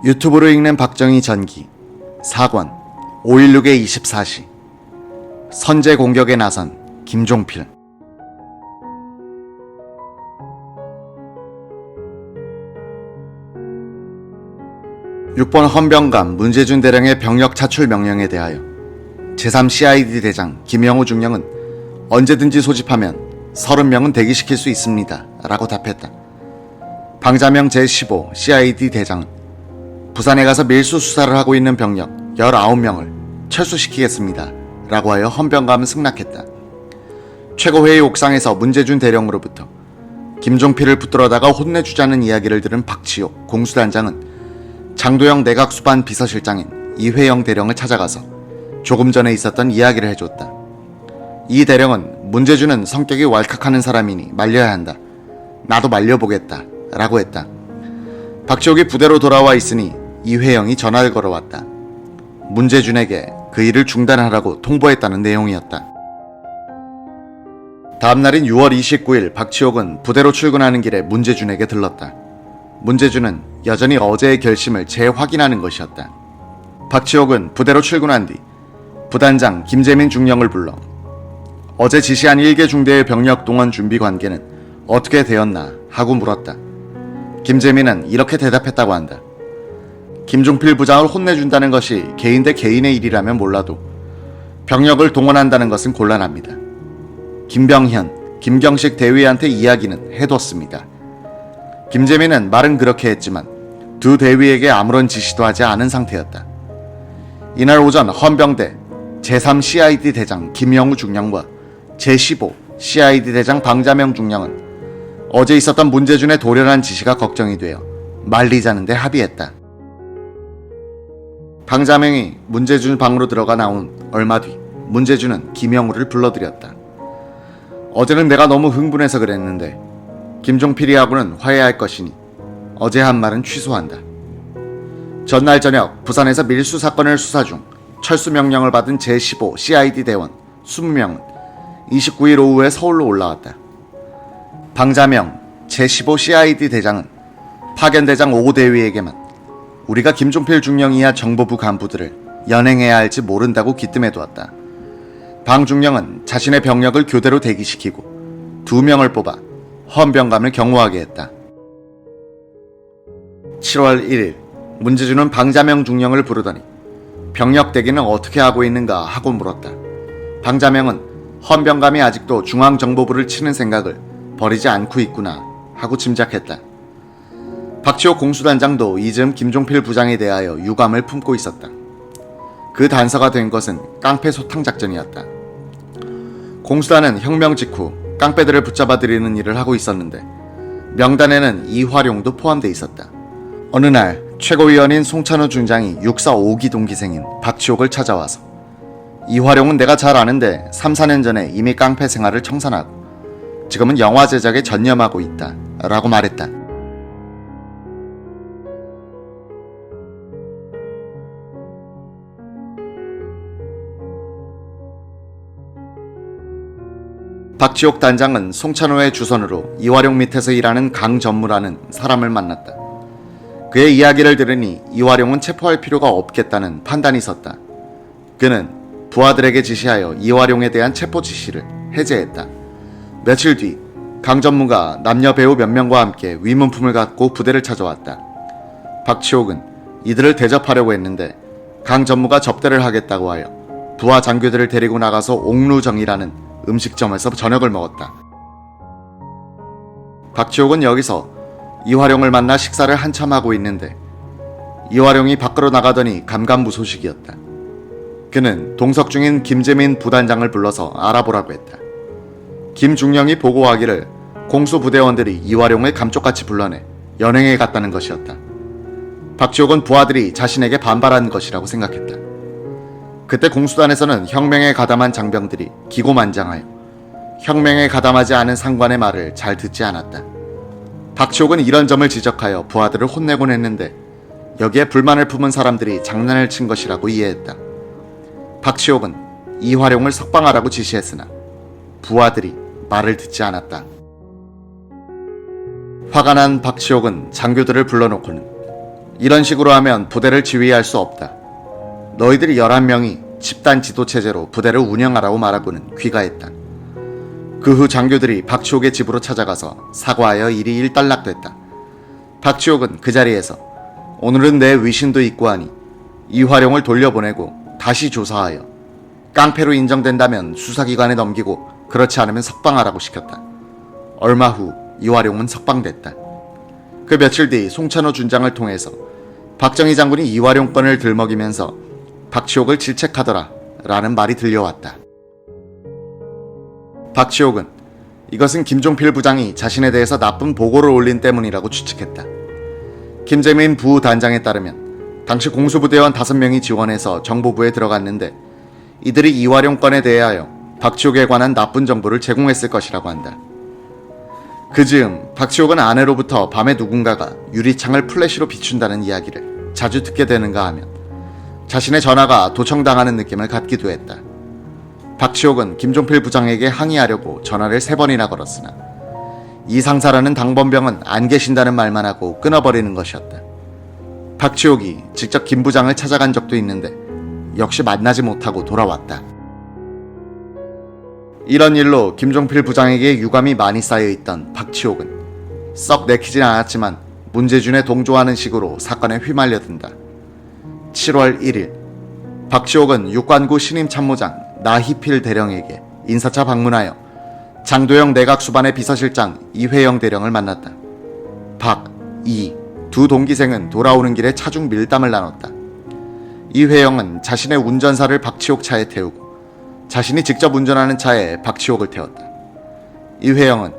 유튜브로 읽는 박정희 전기 4권 5.16의 24시 선제 공격에 나선 김종필. 6번 헌병감 문제준 대령의 병력 차출 명령에 대하여 제3CID 대장 김영우 중령은 언제든지 소집하면 30명은 대기시킬 수 있습니다 라고 답했다. 방자명 제15 CID 대장은 부산에 가서 밀수 수사를 하고 있는 병력 19명을 철수시키겠습니다 라고 하여 헌병감은 승낙했다. 최고회의 옥상에서 문제준 대령으로부터 김종필을 붙들어다가 혼내주자는 이야기를 들은 박지옥 공수단장은 장도영 내각수반 비서실장인 이회영 대령을 찾아가서 조금 전에 있었던 이야기를 해줬다. 이 대령은 문제준은 성격이 왈칵하는 사람이니 말려야 한다. 나도 말려보겠다 라고 했다. 박지옥이 부대로 돌아와 있으니 이회영이 전화를 걸어왔다. 문제준에게 그 일을 중단하라고 통보했다는 내용이었다. 다음날인 6월 29일 박지옥은 부대로 출근하는 길에 문제준에게 들렀다. 문제준은 여전히 어제의 결심을 재확인하는 것이었다. 박지옥은 부대로 출근한 뒤 부단장 김재민 중령을 불러 어제 지시한 1개 중대의 병력 동원 준비 관계는 어떻게 되었나 하고 물었다. 김재민은 이렇게 대답했다고 한다. 김종필 부장을 혼내준다는 것이 개인 대 개인의 일이라면 몰라도 병력을 동원한다는 것은 곤란합니다. 김병현, 김경식 대위한테 이야기는 해뒀습니다. 김재민은 말은 그렇게 했지만 두 대위에게 아무런 지시도 하지 않은 상태였다. 이날 오전 헌병대 제3CID 대장 김영우 중령과 제15 CID 대장 방자명 중령은 어제 있었던 문제준의 돌연한 지시가 걱정이 되어 말리자는 데 합의했다. 방자명이 문제준 방으로 들어가 나온 얼마 뒤 문제준은 김영우를 불러들였다. 어제는 내가 너무 흥분해서 그랬는데 김종필이하고는 화해할 것이니 어제 한 말은 취소한다. 전날 저녁 부산에서 밀수 사건을 수사 중 철수 명령을 받은 제15 CID 대원 20명은 29일 오후에 서울로 올라왔다. 방자명 제15 CID 대장은 파견대장 5대위에게만 우리가 김종필 중령 이하 정보부 간부들을 연행해야 할지 모른다고 기뜸해두었다. 방 중령은 자신의 병력을 교대로 대기시키고 2명을 뽑아 헌병감을 경호하게 했다. 7월 1일 문제준은 방자명 중령을 부르더니 병력 대기는 어떻게 하고 있는가 하고 물었다. 방자명은 헌병감이 아직도 중앙정보부를 치는 생각을 버리지 않고 있구나 하고 짐작했다. 박지옥 공수단장도 이즈음 김종필 부장에 대하여 유감을 품고 있었다. 그 단서가 된 것은 깡패 소탕 작전이었다. 공수단은 혁명 직후 깡패들을 붙잡아 들이는 일을 하고 있었는데 명단에는 이화룡도 포함되어 있었다. 어느 날 최고위원인 송찬호 중장이 육사 5기 동기생인 박지옥을 찾아와서 이화룡은 내가 잘 아는데 3, 4년 전에 이미 깡패 생활을 청산하고 지금은 영화 제작에 전념하고 있다 라고 말했다. 박지옥 단장은 송찬호의 주선으로 이화룡 밑에서 일하는 강전무라는 사람을 만났다. 그의 이야기를 들으니 이화룡은 체포할 필요가 없겠다는 판단이 섰다. 그는 부하들에게 지시하여 이화룡에 대한 체포 지시를 해제했다. 며칠 뒤 강전무가 남녀 배우 몇 명과 함께 위문품을 갖고 부대를 찾아왔다. 박지옥은 이들을 대접하려고 했는데 강전무가 접대를 하겠다고 하여 부하 장교들을 데리고 나가서 옥루정이라는 음식점에서 저녁을 먹었다. 박지옥은 여기서 이화룡을 만나 식사를 한참 하고 있는데 이화룡이 밖으로 나가더니 감감무소식이었다. 그는 동석 중인 김재민 부단장을 불러서 알아보라고 했다. 김중령이 보고하기를 공수부대원들이 이화룡을 감쪽같이 불러내 연행해 갔다는 것이었다. 박지옥은 부하들이 자신에게 반발한 것이라고 생각했다. 그때 공수단에서는 혁명에 가담한 장병들이 기고만장하여 혁명에 가담하지 않은 상관의 말을 잘 듣지 않았다. 박지옥은 이런 점을 지적하여 부하들을 혼내곤 했는데 여기에 불만을 품은 사람들이 장난을 친 것이라고 이해했다. 박지옥은 이화룡을 석방하라고 지시했으나 부하들이 말을 듣지 않았다. 화가 난 박지옥은 장교들을 불러놓고는 이런 식으로 하면 부대를 지휘할 수 없다. 너희들이 11명이 집단 지도체제로 부대를 운영하라고 말하고는 귀가했다. 그 후 장교들이 박치옥의 집으로 찾아가서 사과하여 일이 일단락됐다. 박치옥은 그 자리에서 오늘은 내 위신도 있고 하니 이화룡을 돌려보내고 다시 조사하여 깡패로 인정된다면 수사기관에 넘기고 그렇지 않으면 석방하라고 시켰다. 얼마 후 이화룡은 석방됐다. 그 며칠 뒤 송찬호 준장을 통해서 박정희 장군이 이화룡 건을 들먹이면서 박치옥을 질책하더라 라는 말이 들려왔다. 박치옥은 이것은 김종필 부장이 자신에 대해서 나쁜 보고를 올린 때문이라고 추측했다. 김재민 부단장에 따르면 당시 공수부대원 5명이 지원해서 정보부에 들어갔는데 이들이 이화룡 건에 대하여 박치옥에 관한 나쁜 정보를 제공했을 것이라고 한다. 그 즈음 박치옥은 아내로부터 밤에 누군가가 유리창을 플래시로 비춘다는 이야기를 자주 듣게 되는가 하면 자신의 전화가 도청당하는 느낌을 갖기도 했다. 박치옥은 김종필 부장에게 항의하려고 전화를 3번이나 걸었으나 이 상사라는 당번병은 안 계신다는 말만 하고 끊어버리는 것이었다. 박치옥이 직접 김 부장을 찾아간 적도 있는데 역시 만나지 못하고 돌아왔다. 이런 일로 김종필 부장에게 유감이 많이 쌓여있던 박치옥은 썩 내키진 않았지만 문제준에 동조하는 식으로 사건에 휘말려든다. 7월 1일 박치옥은 육관구 신임 참모장 나희필 대령에게 인사차 방문하여 장도영 내각수반의 비서실장 이회영 대령을 만났다. 박, 이 두 동기생은 돌아오는 길에 차중 밀담을 나눴다. 이회영은 자신의 운전사를 박치옥 차에 태우고 자신이 직접 운전하는 차에 박치옥을 태웠다. 이회영은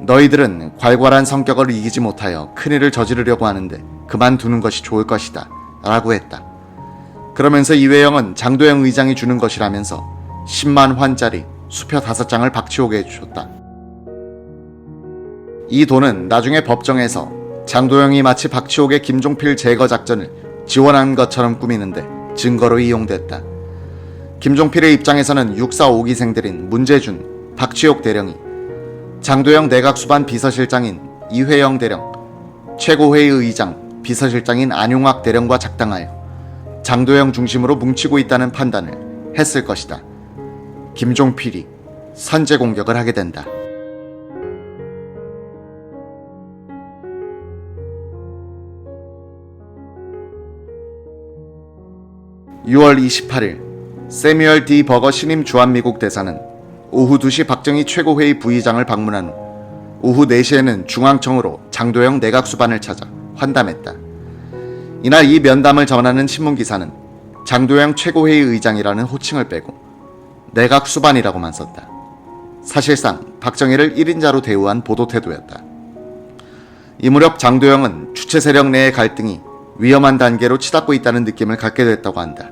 너희들은 괄괄한 성격을 이기지 못하여 큰일을 저지르려고 하는데 그만두는 것이 좋을 것이다 라고 했다. 그러면서 이회영은 장도영 의장이 주는 것이라면서 10만 환짜리 수표 5장을 박치옥에 주었다. 이 돈은 나중에 법정에서 장도영이 마치 박치옥의 김종필 제거 작전을 지원한 것처럼 꾸미는데 증거로 이용됐다. 김종필의 입장에서는 육사 5기생들인 문제준, 박치옥 대령이 장도영 내각수반 비서실장인 이회영 대령, 최고회의 의장, 비서실장인 안용학 대령과 작당하여 장도영 중심으로 뭉치고 있다는 판단을 했을 것이다. 김종필이 선제 공격을 하게 된다. 6월 28일 세뮤얼 D. 버거 신임 주한미국 대사는 오후 2시 박정희 최고회의 부의장을 방문한 후 오후 4시에는 중앙청으로 장도영 내각수반을 찾아 환담했다. 이날 이 면담을 전하는 신문기사는 장도영 최고회의 의장이라는 호칭을 빼고 내각수반이라고만 썼다. 사실상 박정희를 1인자로 대우한 보도태도였다. 이 무렵 장도영은 주체 세력 내의 갈등이 위험한 단계로 치닫고 있다는 느낌을 갖게 됐다고 한다.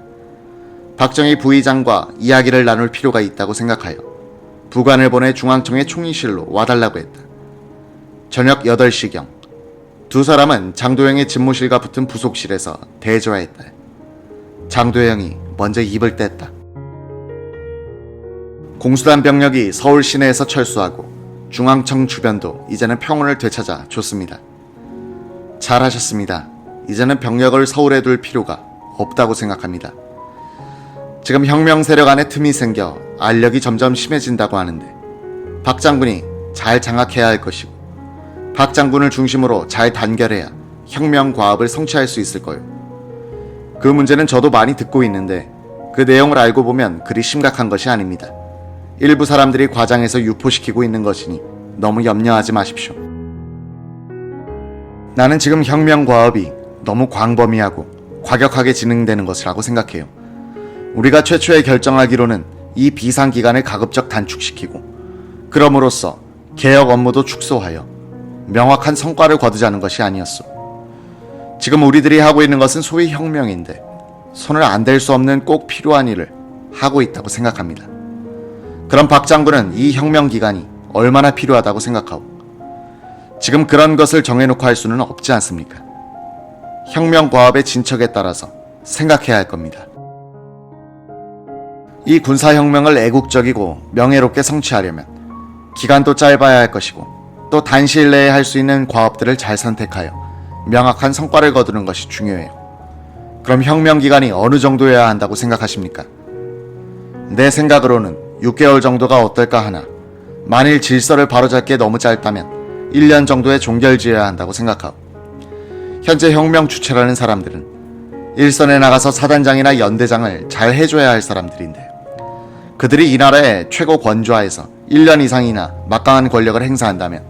박정희 부의장과 이야기를 나눌 필요가 있다고 생각하여 부관을 보내 중앙청의 총리실로 와달라고 했다. 저녁 8시경 두 사람은 장도영의 집무실과 붙은 부속실에서 대조하였다. 장도영이 먼저 입을 뗐다. 공수단 병력이 서울 시내에서 철수하고 중앙청 주변도 이제는 평온을 되찾아 줬습니다. 잘하셨습니다. 이제는 병력을 서울에 둘 필요가 없다고 생각합니다. 지금 혁명 세력 안에 틈이 생겨 알력이 점점 심해진다고 하는데 박 장군이 잘 장악해야 할 것이고 박 장군을 중심으로 잘 단결해야 혁명 과업을 성취할 수 있을 거예요. 그 문제는 저도 많이 듣고 있는데 그 내용을 알고 보면 그리 심각한 것이 아닙니다. 일부 사람들이 과장해서 유포시키고 있는 것이니 너무 염려하지 마십시오. 나는 지금 혁명 과업이 너무 광범위하고 과격하게 진행되는 것이라고 생각해요. 우리가 최초에 결정하기로는 이 비상기간을 가급적 단축시키고 그럼으로써 개혁 업무도 축소하여 명확한 성과를 거두자는 것이 아니었소. 지금 우리들이 하고 있는 것은 소위 혁명인데 손을 안 댈 수 없는 꼭 필요한 일을 하고 있다고 생각합니다. 그럼 박 장군은 이 혁명 기간이 얼마나 필요하다고 생각하고 지금 그런 것을 정해놓고 할 수는 없지 않습니까? 혁명 과업의 진척에 따라서 생각해야 할 겁니다. 이 군사혁명을 애국적이고 명예롭게 성취하려면 기간도 짧아야 할 것이고 또 단시일 내에 할 수 있는 과업들을 잘 선택하여 명확한 성과를 거두는 것이 중요해요. 그럼 혁명 기간이 어느 정도여야 한다고 생각하십니까? 내 생각으로는 6개월 정도가 어떨까 하나, 만일 질서를 바로잡기에 너무 짧다면 1년 정도의 종결지어야 한다고 생각하고, 현재 혁명 주체라는 사람들은 일선에 나가서 사단장이나 연대장을 잘 해줘야 할 사람들인데, 그들이 이 나라의 최고 권좌에서 1년 이상이나 막강한 권력을 행사한다면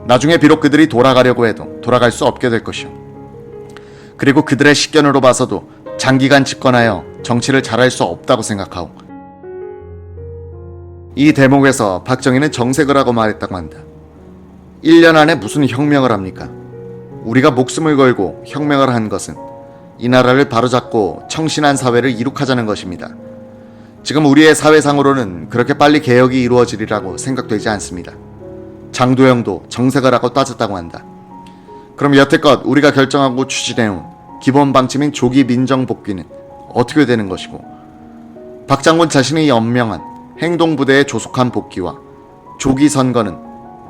나중에 비록 그들이 돌아가려고 해도 돌아갈 수 없게 될 것이오. 그리고 그들의 식견으로 봐서도 장기간 집권하여 정치를 잘할 수 없다고 생각하오. 이 대목에서 박정희는 정색을 하고 말했다고 한다. 1년 안에 무슨 혁명을 합니까? 우리가 목숨을 걸고 혁명을 한 것은 이 나라를 바로잡고 청신한 사회를 이룩하자는 것입니다. 지금 우리의 사회상으로는 그렇게 빨리 개혁이 이루어지리라고 생각되지 않습니다. 장도영도 정색을 하고 따졌다고 한다. 그럼 여태껏 우리가 결정하고 추진해온 기본 방침인 조기 민정 복귀는 어떻게 되는 것이고, 박장군 자신이 연명한 행동부대의 조속한 복귀와 조기 선거는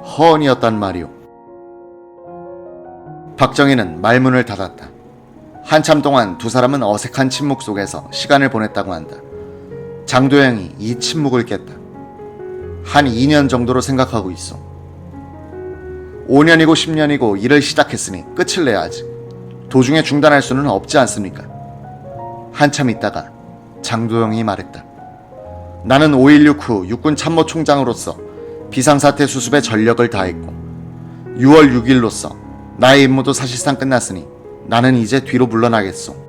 허언이었단 말이오. 박정희는 말문을 닫았다. 한참 동안 두 사람은 어색한 침묵 속에서 시간을 보냈다고 한다. 장도영이 이 침묵을 깼다. 한 2년 정도로 생각하고 있어. 5년이고 10년이고 일을 시작했으니 끝을 내야지. 도중에 중단할 수는 없지 않습니까? 한참 있다가 장도영이 말했다. 나는 5.16 후 육군 참모총장으로서 비상사태 수습에 전력을 다했고 6월 6일로서 나의 임무도 사실상 끝났으니 나는 이제 뒤로 물러나겠소.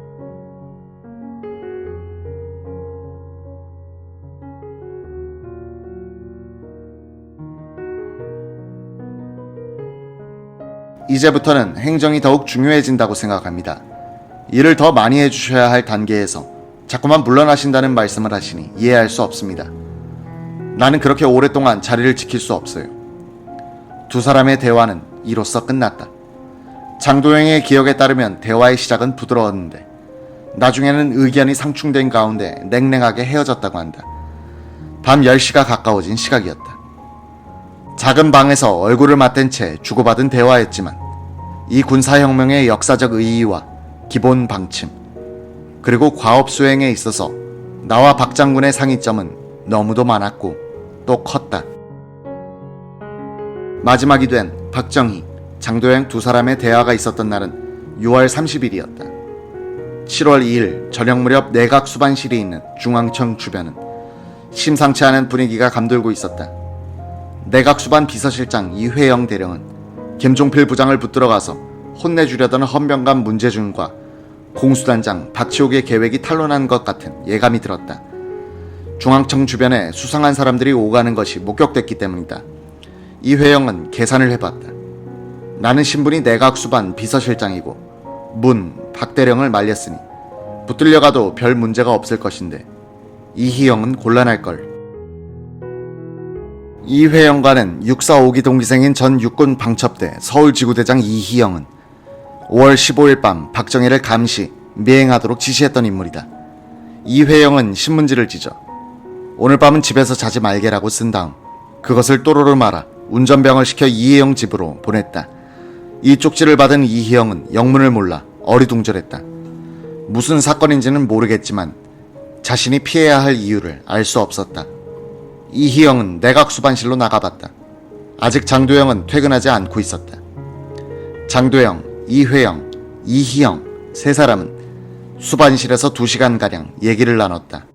이제부터는 행정이 더욱 중요해진다고 생각합니다. 일을 더 많이 해주셔야 할 단계에서 자꾸만 물러나신다는 말씀을 하시니 이해할 수 없습니다. 나는 그렇게 오랫동안 자리를 지킬 수 없어요. 두 사람의 대화는 이로써 끝났다. 장도영의 기억에 따르면 대화의 시작은 부드러웠는데 나중에는 의견이 상충된 가운데 냉랭하게 헤어졌다고 한다. 밤 10시가 가까워진 시각이었다. 작은 방에서 얼굴을 맞댄 채 주고받은 대화였지만 이 군사혁명의 역사적 의의와 기본 방침, 그리고 과업 수행에 있어서 나와 박장군의 상이점은 너무도 많았고 또 컸다. 마지막이 된 박정희, 장도영 두 사람의 대화가 있었던 날은 6월 30일이었다. 7월 2일 저녁 무렵 내각 수반실이 있는 중앙청 주변은 심상치 않은 분위기가 감돌고 있었다. 내각 수반 비서실장 이회영 대령은 김종필 부장을 붙들어가서 혼내주려던 헌병관 문제준과 공수단장 박치옥의 계획이 탄로난 것 같은 예감이 들었다. 중앙청 주변에 수상한 사람들이 오가는 것이 목격됐기 때문이다. 이회영은 계산을 해봤다. 나는 신분이 내각 수반 비서실장이고 박 대령을 말렸으니 붙들려가도 별 문제가 없을 것인데 이희영은 곤란할걸. 이회영과는 6.4 5기 동기생인 전 육군 방첩대 서울지구대장 이희영은 5월 15일 밤 박정희를 감시, 미행하도록 지시했던 인물이다. 이회영은 신문지를 찢어 오늘 밤은 집에서 자지 말게라고 쓴 다음 그것을 또로로 말아 운전병을 시켜 이희영 집으로 보냈다. 이 쪽지를 받은 이희영은 영문을 몰라 어리둥절했다. 무슨 사건인지는 모르겠지만 자신이 피해야 할 이유를 알 수 없었다. 이희영은 내각 수반실로 나가봤다. 아직 장도영은 퇴근하지 않고 있었다. 장도영, 이회영, 이희영 세 사람은 수반실에서 2시간가량 얘기를 나눴다.